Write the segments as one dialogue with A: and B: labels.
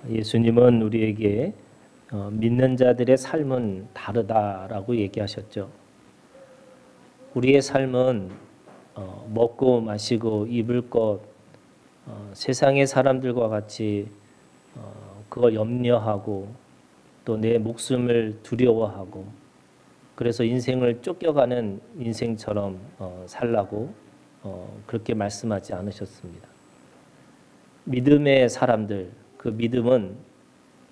A: 예수님은 우리에게 믿는 자들의 삶은 다르다라고 얘기하셨죠. 우리의 삶은 먹고 마시고 입을 것, 세상의 사람들과 같이 그거 염려하고 또 내 목숨을 두려워하고 그래서 인생을 쫓겨가는 인생처럼 살라고 그렇게 말씀하지 않으셨습니다. 믿음의 사람들, 그 믿음은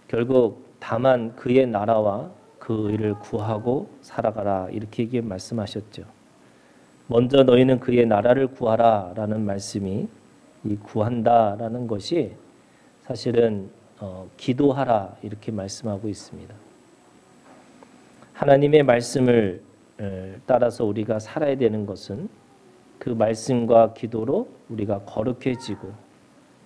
A: 결국 다만 그의 나라와 그 의를 구하고 살아가라 이렇게 말씀하셨죠. 먼저 너희는 그의 나라를 구하라 라는 말씀이 이 구한다라는 것이 사실은 기도하라 이렇게 말씀하고 있습니다. 하나님의 말씀을 따라서 우리가 살아야 되는 것은 그 말씀과 기도로 우리가 거룩해지고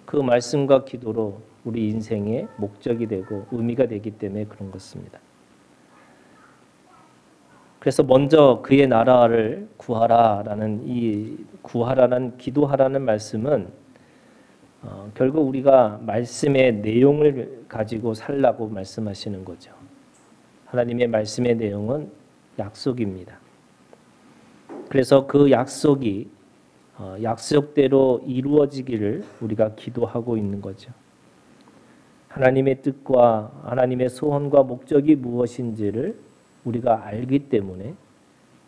A: 그 말씀과 기도로 우리 인생의 목적이 되고 의미가 되기 때문에 그런 것입니다. 그래서 먼저 그의 나라를 구하라라는 이 구하라는 기도하라는 말씀은 결국 우리가 말씀의 내용을 가지고 살라고 말씀하시는 거죠. 하나님의 말씀의 내용은 약속입니다. 그래서 그 약속이 약속대로 이루어지기를 우리가 기도하고 있는 거죠. 하나님의 뜻과 하나님의 소원과 목적이 무엇인지를 우리가 알기 때문에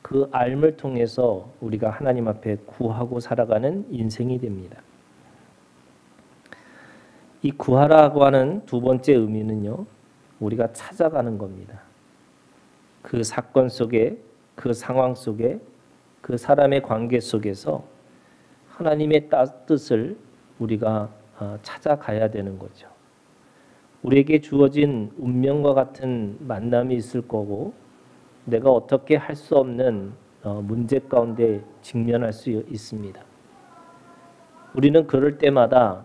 A: 그 알을 통해서 우리가 하나님 앞에 구하고 살아가는 인생이 됩니다. 이 구하라고 하는 두 번째 의미는요, 우리가 찾아가는 겁니다. 그 사건 속에, 그 상황 속에, 그 사람의 관계 속에서 하나님의 뜻을 우리가 찾아가야 되는 거죠. 우리에게 주어진 운명과 같은 만남이 있을 거고 내가 어떻게 할 수 없는 문제 가운데 직면할 수 있습니다. 우리는 그럴 때마다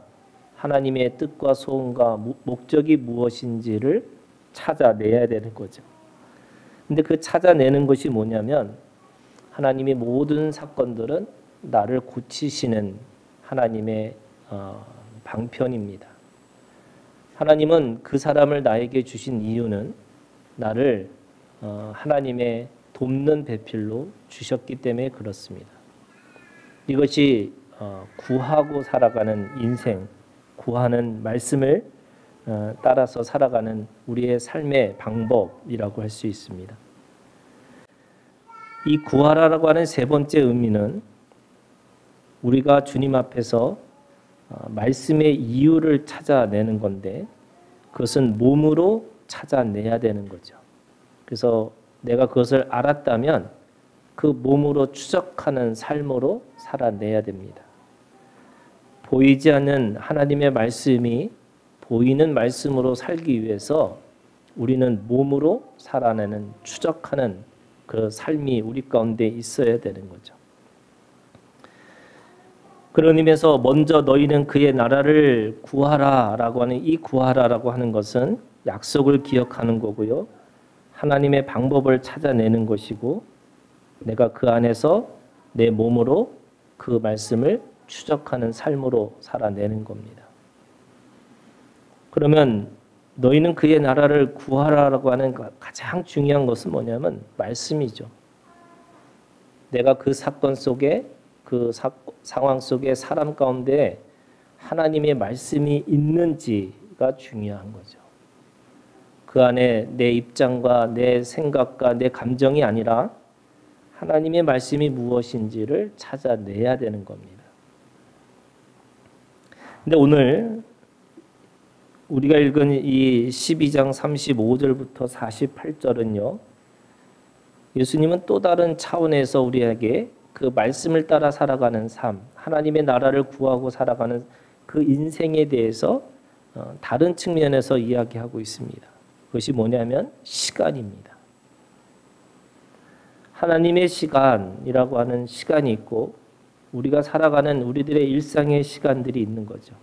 A: 하나님의 뜻과 소원과 목적이 무엇인지를 찾아내야 되는 거죠. 근데 그 찾아내는 것이 뭐냐면 하나님의 모든 사건들은 나를 고치시는 하나님의 방편입니다. 하나님은 그 사람을 나에게 주신 이유는 나를 하나님의 돕는 배필로 주셨기 때문에 그렇습니다. 이것이 구하고 살아가는 인생, 구하는 말씀을 따라서 살아가는 우리의 삶의 방법이라고 할 수 있습니다. 이 구하라라고 하는 세 번째 의미는 우리가 주님 앞에서 말씀의 이유를 찾아내는 건데 그것은 몸으로 찾아내야 되는 거죠. 그래서 내가 그것을 알았다면 그 몸으로 추적하는 삶으로 살아내야 됩니다. 보이지 않는 하나님의 말씀이 보이는 말씀으로 살기 위해서 우리는 몸으로 살아내는 추적하는 그 삶이 우리 가운데 있어야 되는 거죠. 그런 의미에서 먼저 너희는 그의 나라를 구하라라고 하는 이 구하라라고 하는 것은 약속을 기억하는 거고요. 하나님의 방법을 찾아내는 것이고 내가 그 안에서 내 몸으로 그 말씀을 추적하는 삶으로 살아내는 겁니다. 그러면 너희는 그의 나라를 구하라라고 하는 가장 중요한 것은 뭐냐면 말씀이죠. 내가 그 사건 속에 그 상황 속에 사람 가운데 하나님의 말씀이 있는지가 중요한 거죠. 그 안에 내 입장과 내 생각과 내 감정이 아니라 하나님의 말씀이 무엇인지를 찾아내야 되는 겁니다. 근데 오늘 우리가 읽은 이 12장 35절부터 48절은요. 예수님은 또 다른 차원에서 우리에게 그 말씀을 따라 살아가는 삶, 하나님의 나라를 구하고 살아가는 그 인생에 대해서 다른 측면에서 이야기하고 있습니다. 그것이 뭐냐면 시간입니다. 하나님의 시간이라고 하는 시간이 있고 우리가 살아가는 우리들의 일상의 시간들이 있는 거죠.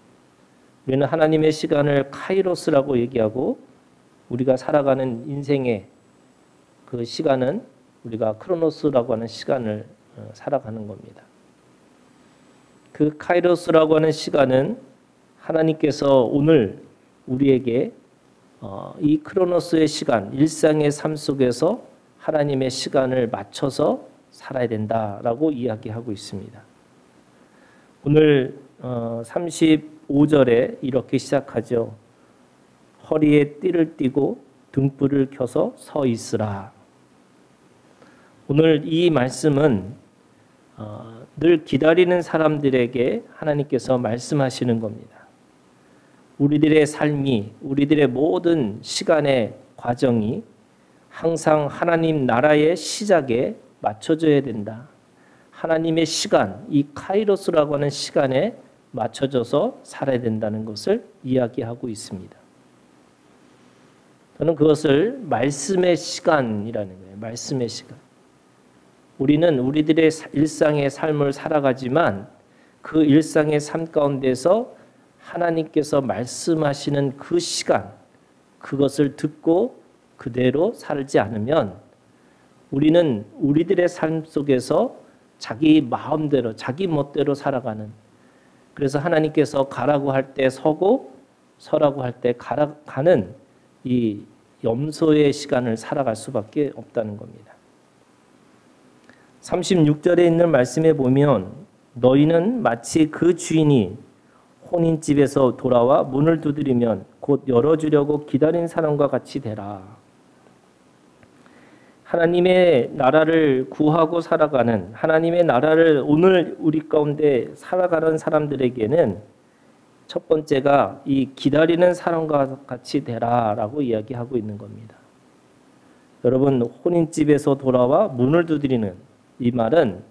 A: 우리는 하나님의 시간을 카이로스라고 얘기하고 우리가 살아가는 인생의 그 시간은 우리가 크로노스라고 하는 시간을 살아가는 겁니다. 그 카이로스라고 하는 시간은 하나님께서 오늘 우리에게 이 크로노스의 시간, 일상의 삶 속에서 하나님의 시간을 맞춰서 살아야 된다라고 이야기하고 있습니다. 오늘 35절에 이렇게 시작하죠. 허리에 띠를 띠고 등불을 켜서 서 있으라. 오늘 이 말씀은 늘 기다리는 사람들에게 하나님께서 말씀하시는 겁니다. 우리들의 삶이, 우리들의 모든 시간의 과정이 항상 하나님 나라의 시작에 맞춰져야 된다. 하나님의 시간, 이 카이로스라고 하는 시간에 맞춰져서 살아야 된다는 것을 이야기하고 있습니다. 저는 그것을 말씀의 시간이라는 거예요. 말씀의 시간. 우리는 우리들의 일상의 삶을 살아가지만 그 일상의 삶 가운데서 하나님께서 말씀하시는 그 시간, 그것을 듣고 그대로 살지 않으면 우리는 우리들의 삶 속에서 자기 마음대로, 자기 멋대로 살아가는, 그래서 하나님께서 가라고 할 때 서고 서라고 할 때 가는 이 염소의 시간을 살아갈 수밖에 없다는 겁니다. 36절에 있는 말씀에 보면 너희는 마치 그 주인이 혼인집에서 돌아와 문을 두드리면 곧 열어주려고 기다린 사람과 같이 되라. 하나님의 나라를 구하고 살아가는, 하나님의 나라를 오늘 우리 가운데 살아가는 사람들에게는 첫 번째가 이 기다리는 사람과 같이 되라라고 이야기하고 있는 겁니다. 여러분, 혼인집에서 돌아와 문을 두드리는 이 말은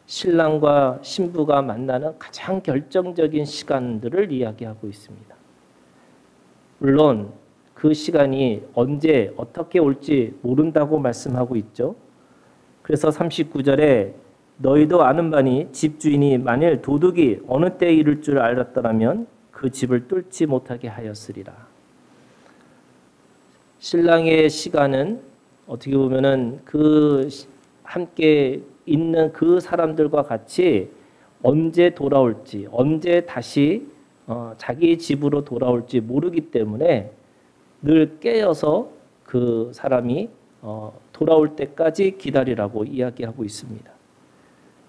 A: 신랑과 신부가 만나는 가장 결정적인 시간들을 이야기하고 있습니다. 물론 그 시간이 언제 어떻게 올지 모른다고 말씀하고 있죠. 그래서 39절에 너희도 아는 바니 집주인이 만일 도둑이 어느 때에 이를 줄 알았더라면 그 집을 뚫지 못하게 하였으리라. 신랑의 시간은 어떻게 보면은 그 함께 있는 그 사람들과 같이 언제 돌아올지, 언제 다시 자기 집으로 돌아올지 모르기 때문에 늘 깨어서 그 사람이 돌아올 때까지 기다리라고 이야기하고 있습니다.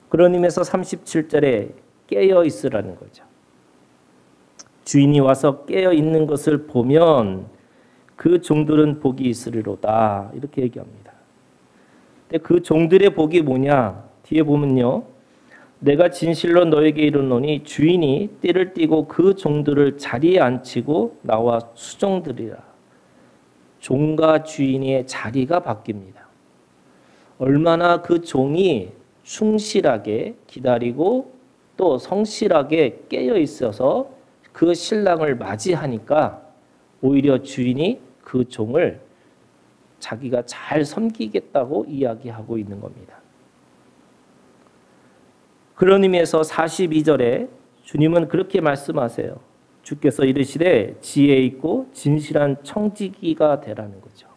A: 그런 의미에서 37절에 깨어 있으라는 거죠. 주인이 와서 깨어 있는 것을 보면 그 종들은 복이 있으리로다, 이렇게 얘기합니다. 근데 그 종들의 복이 뭐냐? 뒤에 보면요. 내가 진실로 너에게 이르노니 주인이 띠를 띠고 그 종들을 자리에 앉히고 나와 수종들이라. 종과 주인의 자리가 바뀝니다. 얼마나 그 종이 충실하게 기다리고 또 성실하게 깨어 있어서 그 신랑을 맞이하니까 오히려 주인이 그 종을 자기가 잘 섬기겠다고 이야기하고 있는 겁니다. 그런 의미에서 42절에 주님은 그렇게 말씀하세요. 주께서 이르시되 지혜 있고 진실한 청지기가 되라는 거죠.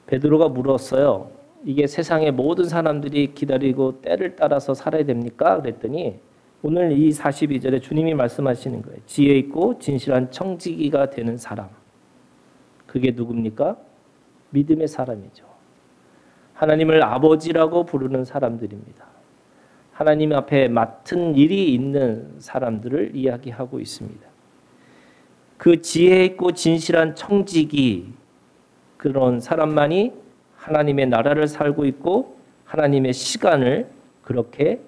A: 베드로가 물었어요. 이게 세상의 모든 사람들이 기다리고 때를 따라서 살아야 됩니까? 그랬더니 오늘 이 42절에 주님이 말씀하시는 거예요. 지혜 있고 진실한 청지기가 되는 사람. 그게 누굽니까? 믿음의 사람이죠. 하나님을 아버지라고 부르는 사람들입니다. 하나님 앞에 맡은 일이 있는 사람들을 이야기하고 있습니다. 그 지혜 있고 진실한 청지기, 그런 사람만이 하나님의 나라를 살고 있고 하나님의 시간을 그렇게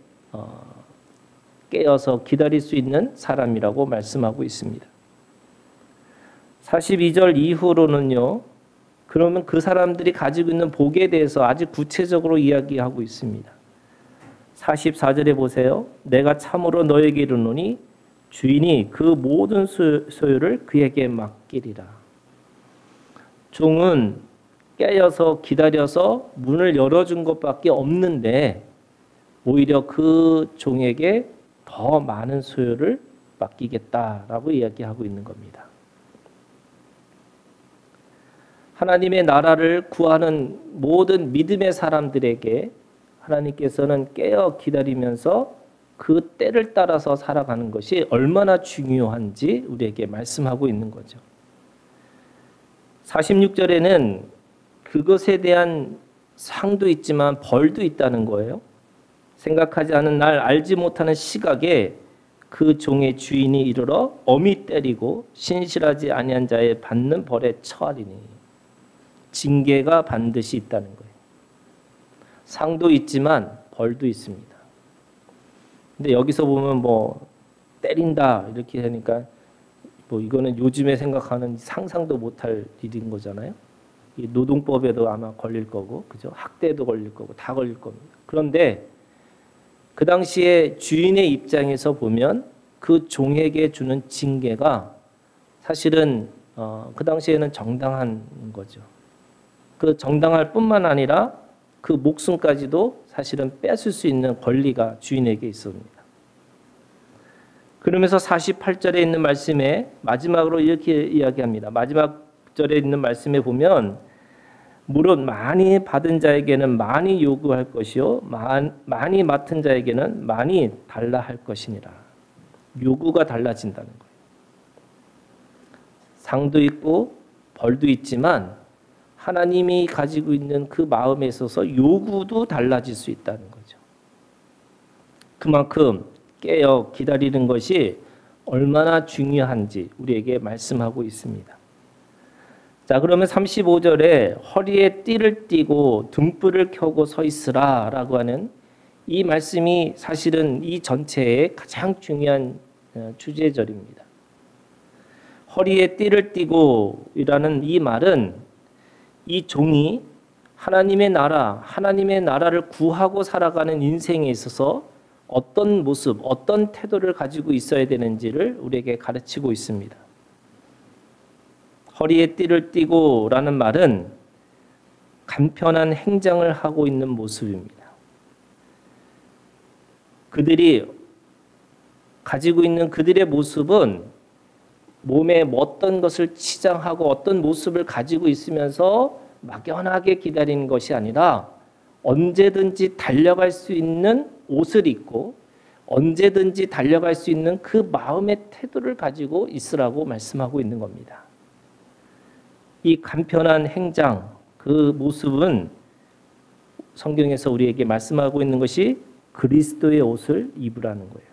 A: 깨어서 기다릴 수 있는 사람이라고 말씀하고 있습니다. 42절 이후로는요. 그러면 그 사람들이 가지고 있는 복에 대해서 아주 구체적으로 이야기하고 있습니다. 44절에 보세요. 내가 참으로 너에게 이르노니 주인이 그 모든 소유를 그에게 맡기리라. 종은 깨어서 기다려서 문을 열어준 것밖에 없는데 오히려 그 종에게 더 많은 소유를 맡기겠다라고 이야기하고 있는 겁니다. 하나님의 나라를 구하는 모든 믿음의 사람들에게 하나님께서는 깨어 기다리면서 그 때를 따라서 살아가는 것이 얼마나 중요한지 우리에게 말씀하고 있는 거죠. 46절에는 그것에 대한 상도 있지만 벌도 있다는 거예요. 생각하지 않은 날 알지 못하는 시각에 그 종의 주인이 이르러 엄히 때리고 신실하지 아니한 자의 받는 벌에 처하리니 징계가 반드시 있다는 거예요. 상도 있지만 벌도 있습니다. 근데 여기서 보면 뭐 때린다 이렇게 하니까 뭐 이거는 요즘에 생각하는 상상도 못할 일인 거잖아요. 이 노동법에도 아마 걸릴 거고, 그죠? 학대도 걸릴 거고 다 걸릴 겁니다. 그런데 그 당시에 주인의 입장에서 보면 그 종에게 주는 징계가 사실은 그 당시에는 정당한 거죠. 그 정당할 뿐만 아니라 그 목숨까지도 사실은 뺏을 수 있는 권리가 주인에게 있습니다. 그러면서 48절에 있는 말씀에 마지막으로 이렇게 이야기합니다. 마지막 절에 있는 말씀에 보면 물론 많이 받은 자에게는 많이 요구할 것이요 많이 맡은 자에게는 많이 달라 할 것이니라. 요구가 달라진다는 거예요. 상도 있고 벌도 있지만 하나님이 가지고 있는 그 마음에 있어서 요구도 달라질 수 있다는 거죠. 그만큼 깨어 기다리는 것이 얼마나 중요한지 우리에게 말씀하고 있습니다. 자, 그러면 35절에 허리에 띠를 띠고 등불을 켜고 서 있으라 라고 하는 이 말씀이 사실은 이 전체의 가장 중요한 주제절입니다. 허리에 띠를 띠고 이라는 이 말은 이 종이 하나님의 나라를 구하고 살아가는 인생에 있어서 어떤 모습, 어떤 태도를 가지고 있어야 되는지를 우리에게 가르치고 있습니다. 허리에 띠를 띠고 라는 말은 간편한 행장을 하고 있는 모습입니다. 그들이 가지고 있는 그들의 모습은 몸에 어떤 것을 치장하고 어떤 모습을 가지고 있으면서 막연하게 기다리는 것이 아니라 언제든지 달려갈 수 있는 옷을 입고 언제든지 달려갈 수 있는 그 마음의 태도를 가지고 있으라고 말씀하고 있는 겁니다. 이 간편한 행장, 그 모습은 성경에서 우리에게 말씀하고 있는 것이 그리스도의 옷을 입으라는 거예요.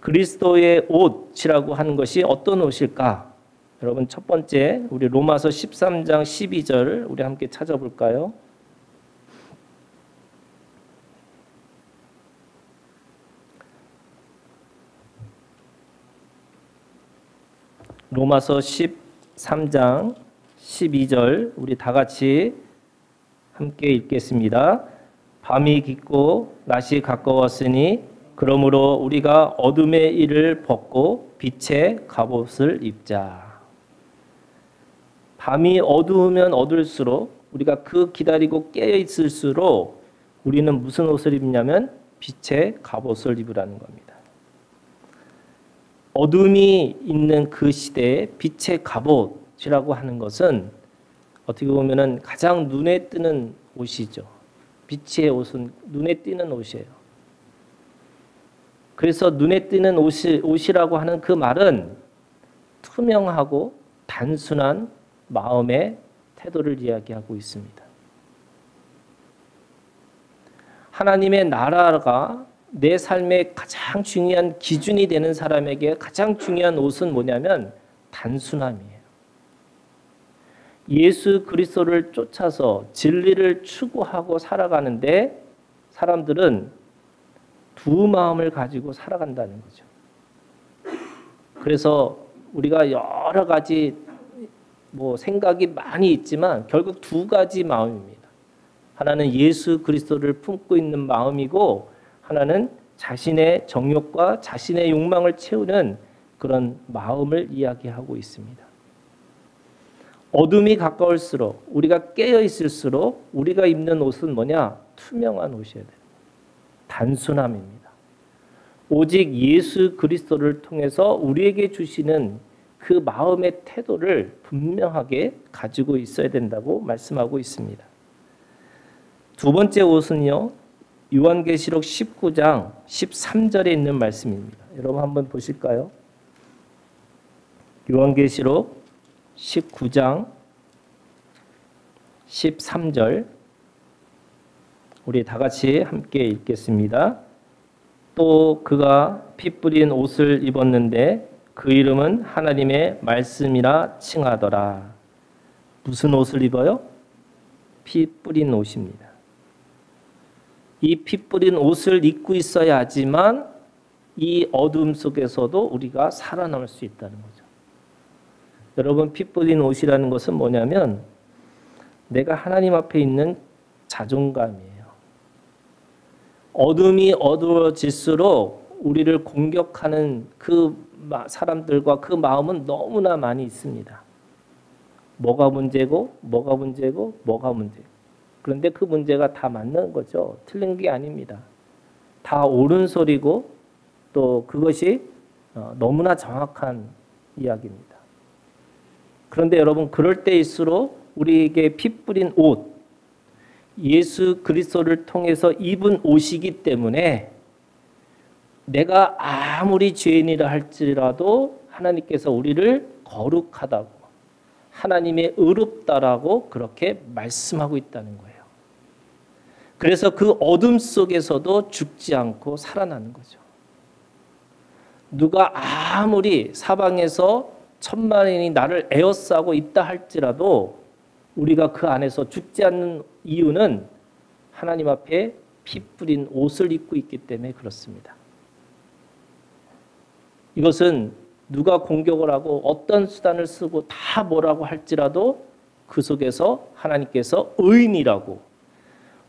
A: 그리스도의 옷이라고 하는 것이 어떤 옷일까? 여러분 첫 번째 우리 로마서 13장 12절 우리 함께 찾아볼까요? 로마서 13장 12절 우리 다 같이 함께 읽겠습니다. 밤이 깊고 낮이 가까웠으니 그러므로 우리가 어둠의 일을 벗고 빛의 갑옷을 입자. 밤이 어두우면 어두울수록 우리가 그 기다리고 깨어 있을수록 우리는 무슨 옷을 입냐면 빛의 갑옷을 입으라는 겁니다. 어둠이 있는 그 시대에 빛의 갑옷이라고 하는 것은 어떻게 보면은 가장 눈에 띄는 옷이죠. 빛의 옷은 눈에 띄는 옷이에요. 그래서 눈에 띄는 옷이라고 하는 그 말은 투명하고 단순한 마음의 태도를 이야기하고 있습니다. 하나님의 나라가 내 삶의 가장 중요한 기준이 되는 사람에게 가장 중요한 옷은 뭐냐면 단순함이에요. 예수 그리스도를 쫓아서 진리를 추구하고 살아가는데 사람들은 두 마음을 가지고 살아간다는 거죠. 그래서 우리가 여러 가지 생각이 많이 있지만 결국 두 가지 마음입니다. 하나는 예수 그리스도를 품고 있는 마음이고 하나는 자신의 정욕과 자신의 욕망을 채우는 그런 마음을 이야기하고 있습니다. 어둠이 가까울수록 우리가 깨어 있을수록 우리가 입는 옷은 뭐냐? 투명한 옷이어야 돼요. 단순함입니다. 오직 예수 그리스도를 통해서 우리에게 주시는 그 마음의 태도를 분명하게 가지고 있어야 된다고 말씀하고 있습니다. 두 번째 옷은요. 요한계시록 19장 13절에 있는 말씀입니다. 여러분 한번 보실까요? 요한계시록 19장 13절 우리 다 같이 함께 읽겠습니다. 또 그가 피 뿌린 옷을 입었는데 그 이름은 하나님의 말씀이라 칭하더라. 무슨 옷을 입어요? 피 뿌린 옷입니다. 이 피 뿌린 옷을 입고 있어야 하지만 이 어둠 속에서도 우리가 살아남을 수 있다는 거죠. 여러분, 피 뿌린 옷이라는 것은 뭐냐면 내가 하나님 앞에 있는 자존감이에요. 어둠이 어두워질수록 우리를 공격하는 그 사람들과 그 마음은 너무나 많이 있습니다. 뭐가 문제고 뭐가 문제고 뭐가 문제고. 그런데 그 문제가 다 맞는 거죠. 틀린 게 아닙니다. 다 옳은 소리고 또 그것이 너무나 정확한 이야기입니다. 그런데 여러분, 그럴 때일수록 우리에게 피 뿌린 옷, 예수 그리스도를 통해서 입은 옷이기 때문에 내가 아무리 죄인이라 할지라도 하나님께서 우리를 거룩하다고, 하나님의 의롭다라고 그렇게 말씀하고 있다는 거예요. 그래서 그 어둠 속에서도 죽지 않고 살아나는 거죠. 누가 아무리 사방에서 천만인이 나를 에워싸고 있다 할지라도 우리가 그 안에서 죽지 않는 이유는 하나님 앞에 피 뿌린 옷을 입고 있기 때문에 그렇습니다. 이것은 누가 공격을 하고 어떤 수단을 쓰고 다 뭐라고 할지라도 그 속에서 하나님께서 의인이라고,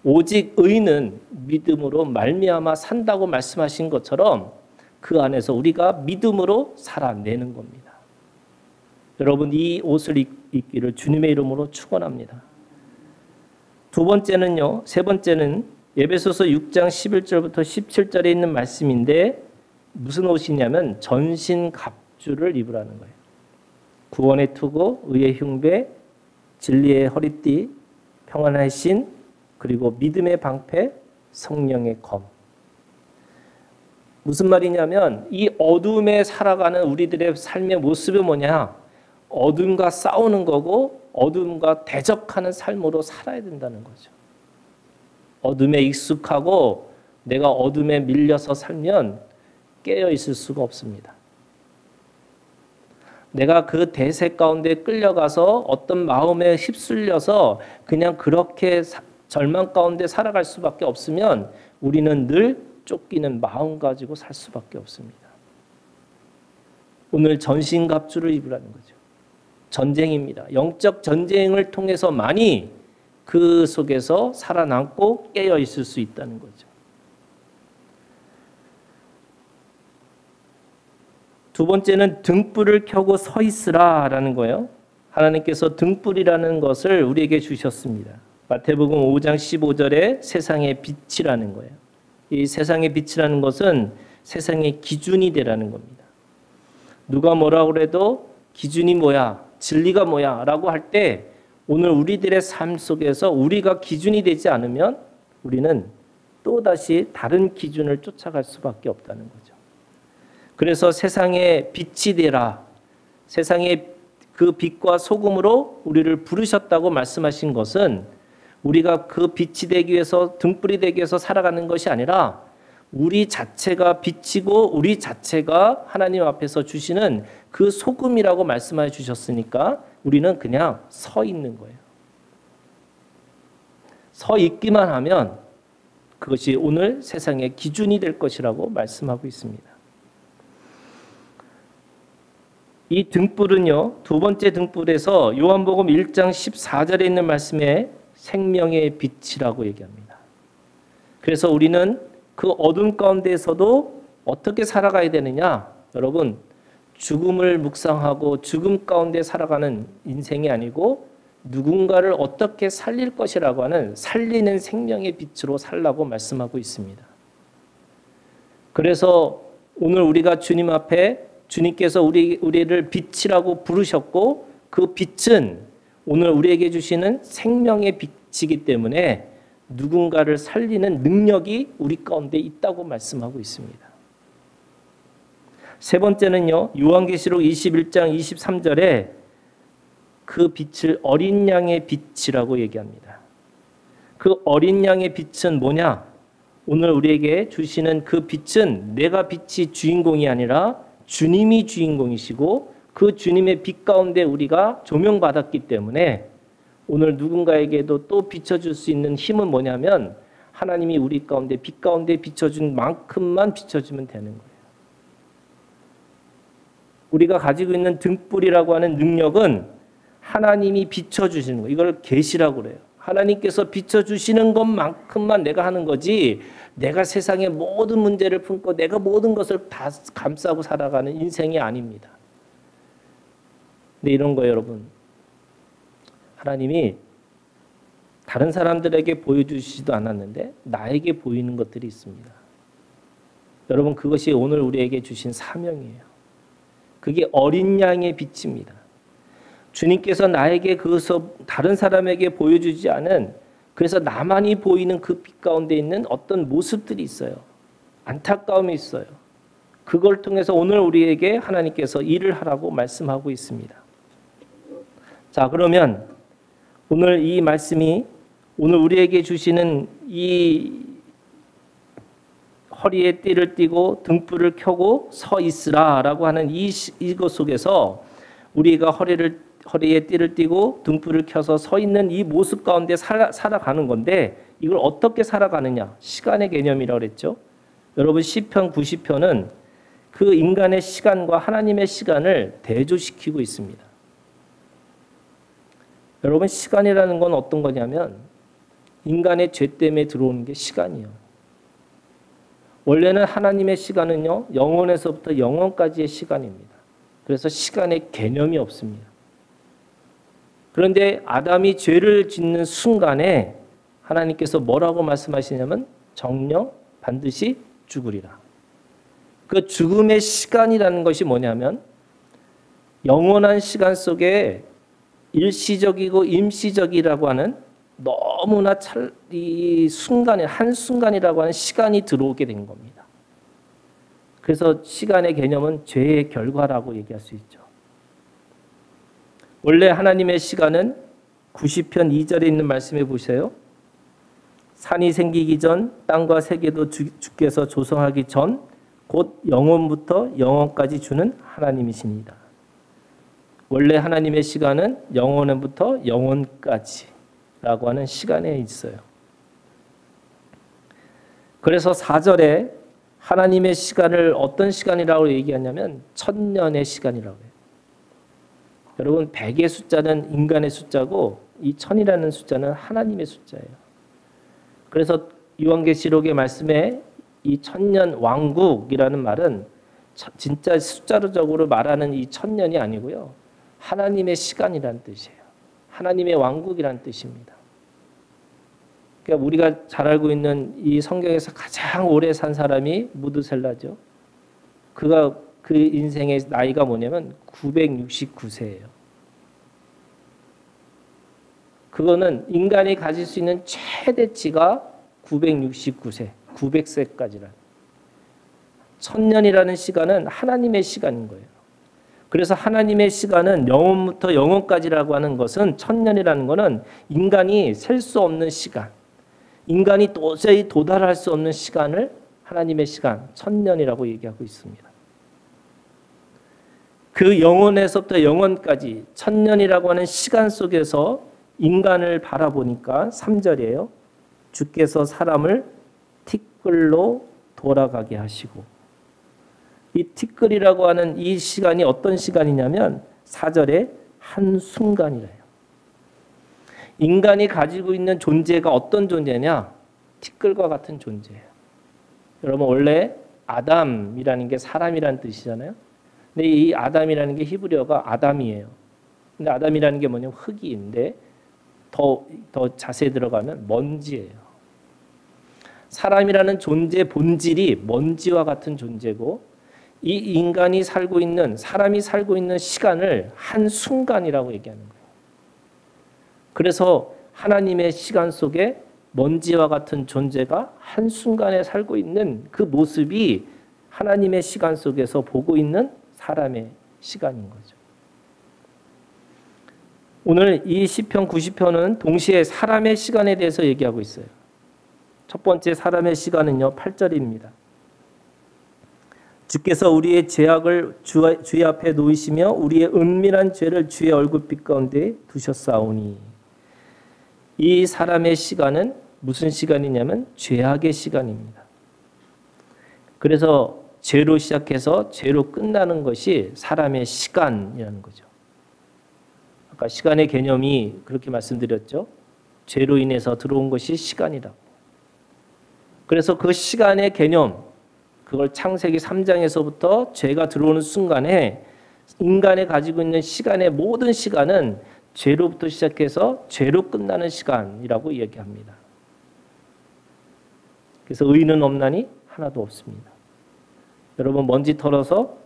A: 오직 의인은 믿음으로 말미암아 산다고 말씀하신 것처럼 그 안에서 우리가 믿음으로 살아내는 겁니다. 여러분, 이 옷을 입기를 주님의 이름으로 축원합니다. 두 번째는요, 세 번째는 에베소서 6장 11절부터 17절에 있는 말씀인데 무슨 옷이냐면 전신갑주를 입으라는 거예요. 구원의 투구, 의의 흉배, 진리의 허리띠, 평안의 신, 그리고 믿음의 방패, 성령의 검. 무슨 말이냐면 이 어둠에 살아가는 우리들의 삶의 모습이 뭐냐? 어둠과 싸우는 거고 어둠과 대적하는 삶으로 살아야 된다는 거죠. 어둠에 익숙하고 내가 어둠에 밀려서 살면 깨어 있을 수가 없습니다. 내가 그 대세 가운데 끌려가서 어떤 마음에 휩쓸려서 그냥 그렇게 절망 가운데 살아갈 수밖에 없으면 우리는 늘 쫓기는 마음 가지고 살 수밖에 없습니다. 오늘 전신갑주를 입으라는 거죠. 전쟁입니다. 영적 전쟁을 통해서만이 그 속에서 살아남고 깨어 있을 수 있다는 거죠. 두 번째는 등불을 켜고 서 있으라라는 거예요. 하나님께서 등불이라는 것을 우리에게 주셨습니다. 마태복음 5장 15절에 세상의 빛이라는 거예요. 이 세상의 빛이라는 것은 세상의 기준이 되라는 겁니다. 누가 뭐라고 그래도 기준이 뭐야, 진리가 뭐야 라고 할 때 오늘 우리들의 삶 속에서 우리가 기준이 되지 않으면 우리는 또다시 다른 기준을 쫓아갈 수밖에 없다는 거죠. 그래서 세상의 빛이 되라, 세상의 그 빛과 소금으로 우리를 부르셨다고 말씀하신 것은 우리가 그 빛이 되기 위해서, 등불이 되기 위해서 살아가는 것이 아니라 우리 자체가 빛이고 우리 자체가 하나님 앞에서 주시는 그 소금이라고 말씀해 주셨으니까 우리는 그냥 서 있는 거예요. 서 있기만 하면 그것이 오늘 세상의 기준이 될 것이라고 말씀하고 있습니다. 이 등불은요, 두 번째 등불에서 요한복음 1장 14절에 있는 말씀에 생명의 빛이라고 얘기합니다. 그래서 우리는 그 어둠 가운데에서도 어떻게 살아가야 되느냐? 여러분, 죽음을 묵상하고 죽음 가운데 살아가는 인생이 아니고 누군가를 어떻게 살릴 것이라고 하는 살리는 생명의 빛으로 살라고 말씀하고 있습니다. 그래서 오늘 우리가 주님 앞에 주님께서 우리를 빛이라고 부르셨고 그 빛은 오늘 우리에게 주시는 생명의 빛이기 때문에 누군가를 살리는 능력이 우리 가운데 있다고 말씀하고 있습니다. 세 번째는요. 요한계시록 21장 23절에 그 빛을 어린 양의 빛이라고 얘기합니다. 그 어린 양의 빛은 뭐냐? 오늘 우리에게 주시는 그 빛은 내가 빛이 주인공이 아니라 주님이 주인공이시고 그 주님의 빛 가운데 우리가 조명받았기 때문에 오늘 누군가에게도 또 비춰줄 수 있는 힘은 뭐냐면 하나님이 우리 가운데 빛 가운데 비춰준 만큼만 비춰주면 되는 거예요. 우리가 가지고 있는 등불이라고 하는 능력은 하나님이 비춰주시는 거예요. 이걸 계시라고 그래요. 하나님께서 비춰주시는 것만큼만 내가 하는 거지 내가 세상의 모든 문제를 품고 내가 모든 것을 다 감싸고 살아가는 인생이 아닙니다. 근데 이런 거예요, 여러분. 하나님이 다른 사람들에게 보여주시지도 않았는데 나에게 보이는 것들이 있습니다. 여러분 그것이 오늘 우리에게 주신 사명이에요. 그게 어린 양의 빛입니다. 주님께서 나에게 그것을 다른 사람에게 보여주지 않은 그래서 나만이 보이는 그 빛 가운데 있는 어떤 모습들이 있어요. 안타까움이 있어요. 그걸 통해서 오늘 우리에게 하나님께서 일을 하라고 말씀하고 있습니다. 자, 그러면 오늘 이 말씀이 오늘 우리에게 주시는 이 허리에 띠를 띠고 등불을 켜고 서 있으라라고 하는 이것 속에서 우리가 허리에 띠를 띠고 등불을 켜서 서 있는 이 모습 가운데 살아가는 건데 이걸 어떻게 살아가느냐? 시간의 개념이라고 그랬죠. 여러분 시편 90편은 그 인간의 시간과 하나님의 시간을 대조시키고 있습니다. 여러분 시간이라는 건 어떤 거냐면 인간의 죄 때문에 들어오는 게 시간이에요. 원래는 하나님의 시간은요. 영원에서부터 영원까지의 시간입니다. 그래서 시간의 개념이 없습니다. 그런데 아담이 죄를 짓는 순간에 하나님께서 뭐라고 말씀하시냐면 정령 반드시 죽으리라. 그 죽음의 시간이라는 것이 뭐냐면 영원한 시간 속에 일시적이고 임시적이라고 하는 너무나 이 순간에 한순간이라고 하는 시간이 들어오게 된 겁니다. 그래서 시간의 개념은 죄의 결과라고 얘기할 수 있죠. 원래 하나님의 시간은 90편 2절에 있는 말씀해 보세요. 산이 생기기 전 땅과 세계도 주께서 조성하기 전 곧 영원부터 영원까지 주는 하나님이십니다. 원래 하나님의 시간은 영원부터 영원까지라고 하는 시간에 있어요. 그래서 4절에 하나님의 시간을 어떤 시간이라고 얘기하냐면 천년의 시간이라고 해요. 여러분 100의 숫자는 인간의 숫자고 이 천이라는 숫자는 하나님의 숫자예요. 그래서 요한계시록의 말씀에 이 천년 왕국이라는 말은 진짜 숫자적으로 말하는 이 천년이 아니고요. 하나님의 시간이라는 뜻이에요. 하나님의 왕국이라는 뜻입니다. 그러니까 우리가 잘 알고 있는 이 성경에서 가장 오래 산 사람이 무드셀라죠. 그가 그 인생의 나이가 뭐냐면 969세예요. 그거는 인간이 가질 수 있는 최대치가 969세, 900세까지란. 천년이라는 시간은 하나님의 시간인 거예요. 그래서 하나님의 시간은 영원부터 영원까지라고 하는 것은 천년이라는 것은 인간이 셀 수 없는 시간, 인간이 도저히 도달할 수 없는 시간을 하나님의 시간, 천년이라고 얘기하고 있습니다. 그 영원에서부터 영원까지 천년이라고 하는 시간 속에서 인간을 바라보니까 3절이에요. 주께서 사람을 티끌로 돌아가게 하시고 이 티끌이라고 하는 이 시간이 어떤 시간이냐면 4절에 한순간이래요. 인간이 가지고 있는 존재가 어떤 존재냐? 티끌과 같은 존재예요. 여러분 원래 아담이라는 게 사람이라는 뜻이잖아요. 근데 이 아담이라는 게 히브리어가 아담이에요. 근데 아담이라는 게 뭐냐면 흙인데 더 자세히 들어가면 먼지예요. 사람이라는 존재 본질이 먼지와 같은 존재고 이 인간이 살고 있는 사람이 살고 있는 시간을 한순간이라고 얘기하는 거예요. 그래서 하나님의 시간 속에 먼지와 같은 존재가 한순간에 살고 있는 그 모습이 하나님의 시간 속에서 보고 있는 사람의 시간인 거죠. 오늘 이 시편 90편은 동시에 사람의 시간에 대해서 얘기하고 있어요. 첫 번째 사람의 시간은요, 8절입니다. 주께서 우리의 죄악을 주의 앞에 놓이시며 우리의 은밀한 죄를 주의 얼굴빛 가운데 두셨사오니. 이 사람의 시간은 무슨 시간이냐면 죄악의 시간입니다. 그래서 죄로 시작해서 죄로 끝나는 것이 사람의 시간이라는 거죠. 아까 시간의 개념이 그렇게 말씀드렸죠. 죄로 인해서 들어온 것이 시간이라고. 그래서 그 시간의 개념, 그걸 창세기 3장에서부터 죄가 들어오는 순간에 인간이 가지고 있는 시간의 모든 시간은 죄로부터 시작해서 죄로 끝나는 시간이라고 얘기합니다. 그래서 의인은 없나니 하나도 없습니다. 여러분 먼지 털어서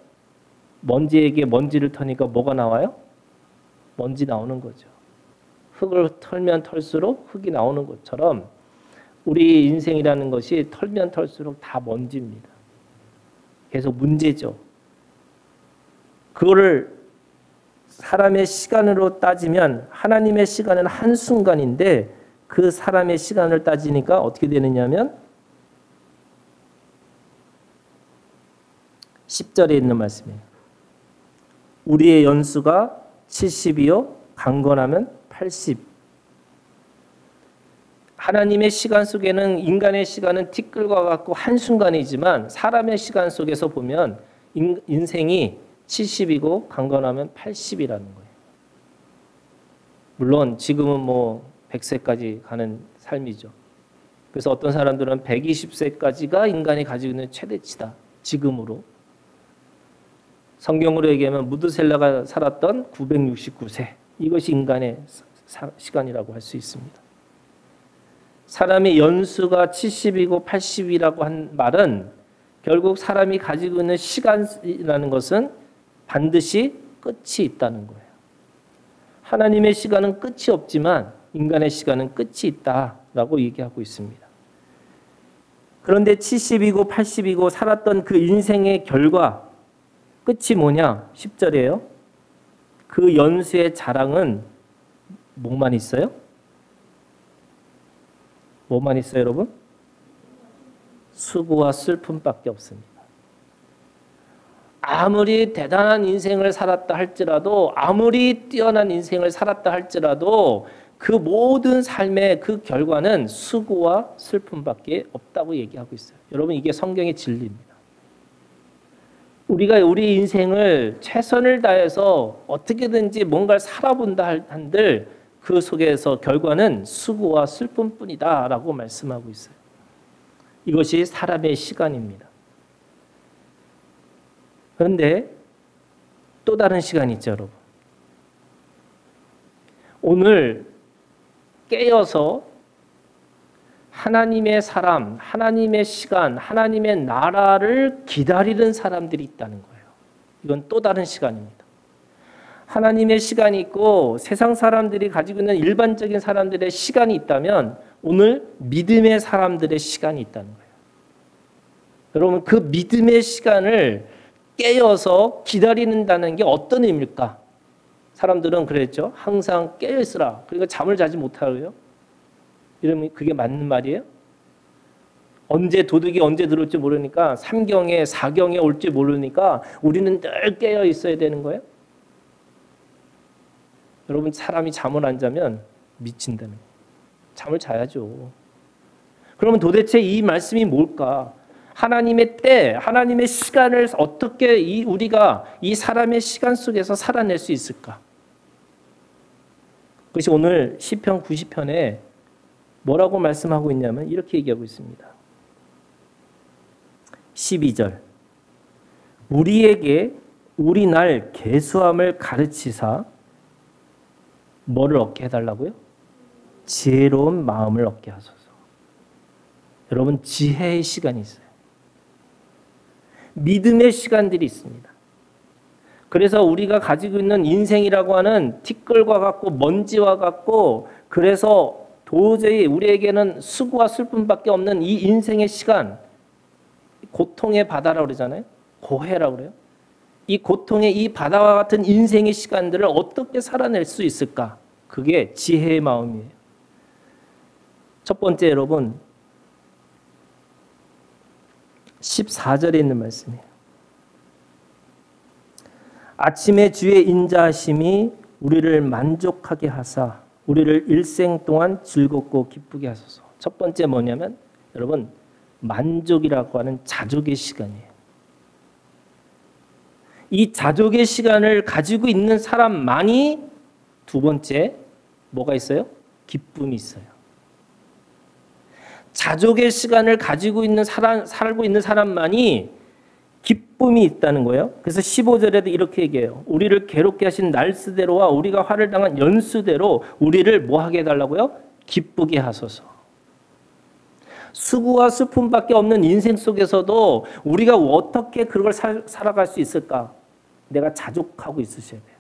A: 먼지에게 먼지를 터니까 뭐가 나와요? 먼지 나오는 거죠. 흙을 털면 털수록 흙이 나오는 것처럼 우리 인생이라는 것이 털면 털수록 다 먼지입니다. 계속 문제죠. 그거를 사람의 시간으로 따지면 하나님의 시간은 한순간인데 그 사람의 시간을 따지니까 어떻게 되느냐면 10절에 있는 말씀이에요. 우리의 연수가 70이요 강건하면 80. 하나님의 시간 속에는 인간의 시간은 티끌과 같고 한순간이지만 사람의 시간 속에서 보면 인생이 70이고 강건하면 80이라는 거예요. 물론 지금은 뭐 100세까지 가는 삶이죠. 그래서 어떤 사람들은 120세까지가 인간이 가지고 있는 최대치다. 지금으로. 성경으로 얘기하면 무드셀라가 살았던 969세. 이것이 인간의 시간이라고 할 수 있습니다. 사람의 연수가 70이고 80이라고 한 말은 결국 사람이 가지고 있는 시간이라는 것은 반드시 끝이 있다는 거예요. 하나님의 시간은 끝이 없지만 인간의 시간은 끝이 있다라고 얘기하고 있습니다. 그런데 70이고 80이고 살았던 그 인생의 결과 끝이 뭐냐? 10절이에요. 그 연수의 자랑은 뭐만 있어요? 뭐만 있어요, 여러분? 수고와 슬픔밖에 없습니다. 아무리 대단한 인생을 살았다 할지라도, 아무리 뛰어난 인생을 살았다 할지라도 그 모든 삶의 그 결과는 수고와 슬픔밖에 없다고 얘기하고 있어요. 여러분, 이게 성경의 진리입니다. 우리가 우리 인생을 최선을 다해서 어떻게든지 뭔가를 살아본다 한들 그 속에서 결과는 수고와 슬픔뿐이다 라고 말씀하고 있어요. 이것이 사람의 시간입니다. 그런데 또 다른 시간이 있죠, 여러분. 오늘 깨어서 하나님의 사람, 하나님의 시간, 하나님의 나라를 기다리는 사람들이 있다는 거예요. 이건 또 다른 시간입니다. 하나님의 시간이 있고 세상 사람들이 가지고 있는 일반적인 사람들의 시간이 있다면 오늘 믿음의 사람들의 시간이 있다는 거예요. 여러분, 그 믿음의 시간을 깨어서 기다린다는 게 어떤 의미일까? 사람들은 그랬죠. 항상 깨어 있으라. 그러니까 잠을 자지 못하고요. 이러면 그게 맞는 말이에요? 언제 도둑이 언제 들어올지 모르니까 3경에 4경에 올지 모르니까 우리는 늘 깨어 있어야 되는 거예요? 여러분, 사람이 잠을 안 자면 미친다는 거예요. 잠을 자야죠. 그러면 도대체 이 말씀이 뭘까? 하나님의 때, 하나님의 시간을 어떻게 우리가 이 사람의 시간 속에서 살아낼 수 있을까? 그것이 오늘 시편 90편에 뭐라고 말씀하고 있냐면 이렇게 얘기하고 있습니다. 12절. 우리에게 우리 날 계수함을 가르치사 뭐를 얻게 해달라고요? 지혜로운 마음을 얻게 하소서. 여러분, 지혜의 시간이 있어요. 믿음의 시간들이 있습니다. 그래서 우리가 가지고 있는 인생이라고 하는 티끌과 같고 먼지와 같고 그래서 도저히 우리에게는 수고와 슬픔밖에 없는 이 인생의 시간, 고통의 바다라고 그러잖아요. 고해라고 그래요. 이 고통의 이 바다와 같은 인생의 시간들을 어떻게 살아낼 수 있을까? 그게 지혜의 마음이에요. 첫 번째 여러분 14절에 있는 말씀이에요. 아침에 주의 인자하심이 우리를 만족하게 하사 우리를 일생 동안 즐겁고 기쁘게 하소서. 첫 번째 뭐냐면 여러분 만족이라고 하는 자족의 시간이에요. 이 자족의 시간을 가지고 있는 사람만이 두 번째 뭐가 있어요? 기쁨이 있어요. 자족의 시간을 가지고 있는 살고 있는 사람만이 기쁨이 있다는 거예요. 그래서 15절에도 이렇게 얘기해요. 우리를 괴롭게 하신 날수대로와 우리가 화를 당한 연수대로 우리를 뭐 하게 해달라고요? 기쁘게 하소서. 수고와 슬픔밖에 없는 인생 속에서도 우리가 어떻게 그걸 살아갈 수 있을까? 내가 자족하고 있으셔야 돼요.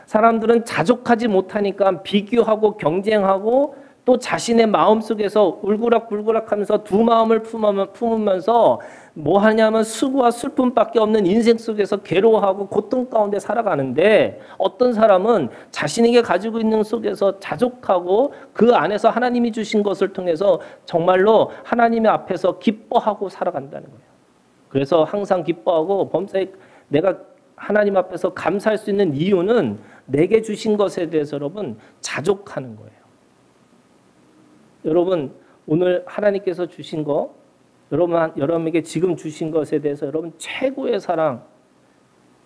A: 사람들은 자족하지 못하니까 비교하고 경쟁하고 또 자신의 마음속에서 울그락불그락 하면서 두 마음을 품으면서 뭐 하냐면 수고와 슬픔밖에 없는 인생 속에서 괴로워하고 고통 가운데 살아가는데 어떤 사람은 자신에게 가지고 있는 속에서 자족하고 그 안에서 하나님이 주신 것을 통해서 정말로 하나님의 앞에서 기뻐하고 살아간다는 거예요. 그래서 항상 기뻐하고 범사에 내가 하나님 앞에서 감사할 수 있는 이유는 내게 주신 것에 대해서 여러분 자족하는 거예요. 여러분 오늘 하나님께서 주신 거 여러분에게 지금 주신 것에 대해서 여러분 최고의 사랑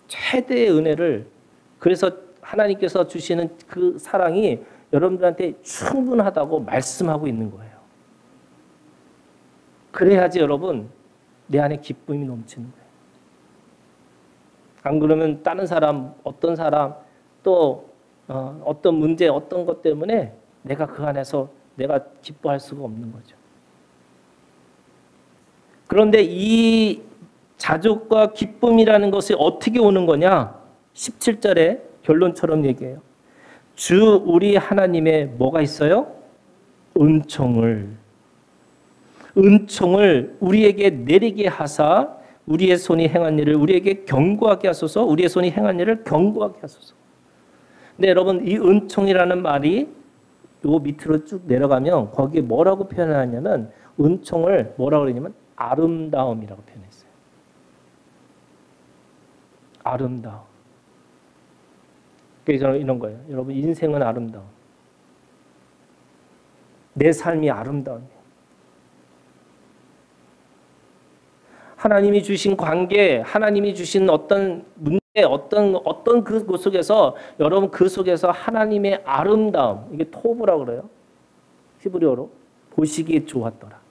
A: 최대의 은혜를 그래서 하나님께서 주시는 그 사랑이 여러분들한테 충분하다고 말씀하고 있는 거예요. 그래야지 여러분 내 안에 기쁨이 넘치는 거예요. 안 그러면 다른 사람 어떤 사람 또 어떤 문제 어떤 것 때문에 내가 그 안에서 내가 기뻐할 수가 없는 거죠. 그런데 이 자족과 기쁨이라는 것이 어떻게 오는 거냐? 17절에 결론처럼 얘기해요. 주 우리 하나님의 뭐가 있어요? 은총을 우리에게 내리게 하사 우리의 손이 행한 일을 우리에게 경고하게 하소서. 우리의 손이 행한 일을 경고하게 하소서. 근데 여러분 이 은총이라는 말이 요 밑으로 쭉 내려가면 거기에 뭐라고 표현하냐면 은총을 뭐라고 그러냐면 아름다움이라고 표현했어요. 아름다움. 그래서 이런 거예요. 여러분 인생은 아름다움. 내 삶이 아름다움이에요. 하나님이 주신 관계, 하나님이 주신 어떤 문제, 어떤 그 속에서 여러분 그 속에서 하나님의 아름다움, 이게 토브라고 그래요. 히브리어로 보시기에 좋았더라.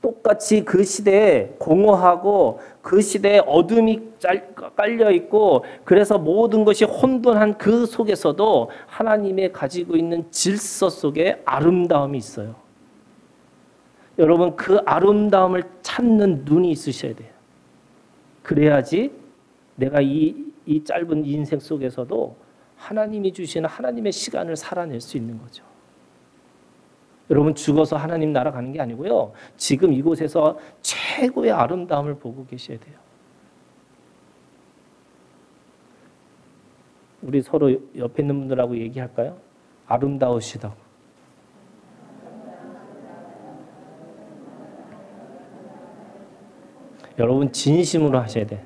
A: 똑같이 그 시대에 공허하고 그 시대에 어둠이 깔려 있고 그래서 모든 것이 혼돈한 그 속에서도 하나님의 가지고 있는 질서 속에 아름다움이 있어요. 여러분 그 아름다움을 찾는 눈이 있으셔야 돼요. 그래야지 내가 이 짧은 인생 속에서도 하나님이 주시는 하나님의 시간을 살아낼 수 있는 거죠. 여러분 죽어서 하나님 나라 가는 게 아니고요. 지금 이곳에서 최고의 아름다움을 보고 계셔야 돼요. 우리 서로 옆에 있는 분들하고 얘기할까요? 아름다우시다고. 여러분 진심으로 하셔야 돼.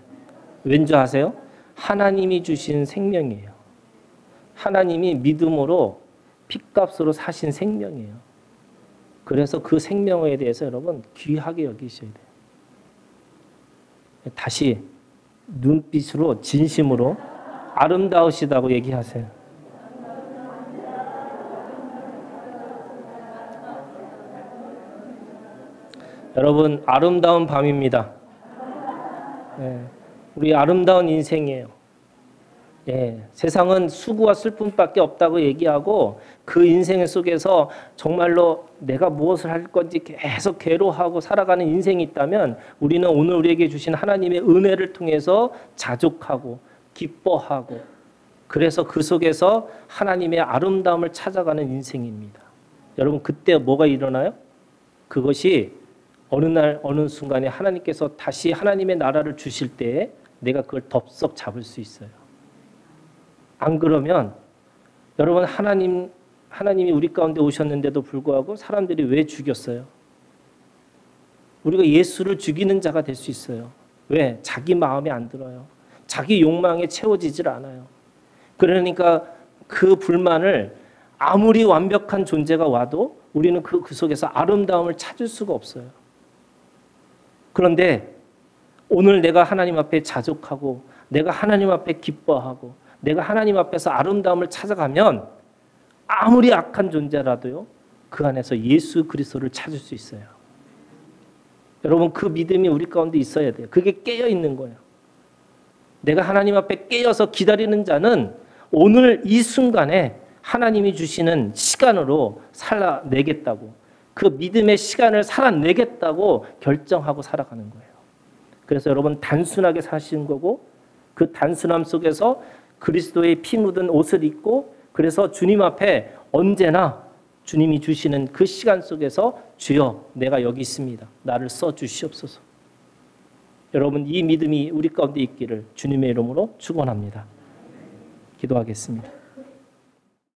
A: 왠지 아세요? 하나님이 주신 생명이에요. 하나님이 믿음으로 핏값으로 사신 생명이에요. 그래서 그 생명에 대해서 여러분 귀하게 여기셔야 돼요. 다시 눈빛으로 진심으로 아름다우시다고 얘기하세요. 여러분 아름다운 밤입니다. 우리 아름다운 인생이에요. 세상은 수고와 슬픔밖에 없다고 얘기하고 그 인생 속에서 정말로 내가 무엇을 할 건지 계속 괴로워하고 살아가는 인생이 있다면 우리는 오늘 우리에게 주신 하나님의 은혜를 통해서 자족하고 기뻐하고 그래서 그 속에서 하나님의 아름다움을 찾아가는 인생입니다. 여러분 그때 뭐가 일어나요? 그것이 어느 날 어느 순간에 하나님께서 다시 하나님의 나라를 주실 때에 내가 그걸 덥석 잡을 수 있어요. 안 그러면 여러분 하나님이 우리 가운데 오셨는데도 불구하고 사람들이 왜 죽였어요? 우리가 예수를 죽이는 자가 될 수 있어요. 왜? 자기 마음에 안 들어요. 자기 욕망에 채워지질 않아요. 그러니까 그 불만을 아무리 완벽한 존재가 와도 우리는 그 속에서 아름다움을 찾을 수가 없어요. 그런데 오늘 내가 하나님 앞에 자족하고 내가 하나님 앞에 기뻐하고 내가 하나님 앞에서 아름다움을 찾아가면 아무리 악한 존재라도요. 그 안에서 예수 그리스도를 찾을 수 있어요. 여러분 그 믿음이 우리 가운데 있어야 돼요. 그게 깨어 있는 거예요. 내가 하나님 앞에 깨어서 기다리는 자는 오늘 이 순간에 하나님이 주시는 시간으로 살아내겠다고 그 믿음의 시간을 살아내겠다고 결정하고 살아가는 거예요. 그래서 여러분 단순하게 사시는 거고 그 단순함 속에서 그리스도의 피 묻은 옷을 입고 그래서 주님 앞에 언제나 주님이 주시는 그 시간 속에서 주여 내가 여기 있습니다. 나를 써주시옵소서. 여러분 이 믿음이 우리 가운데 있기를 주님의 이름으로 축원합니다. 기도하겠습니다.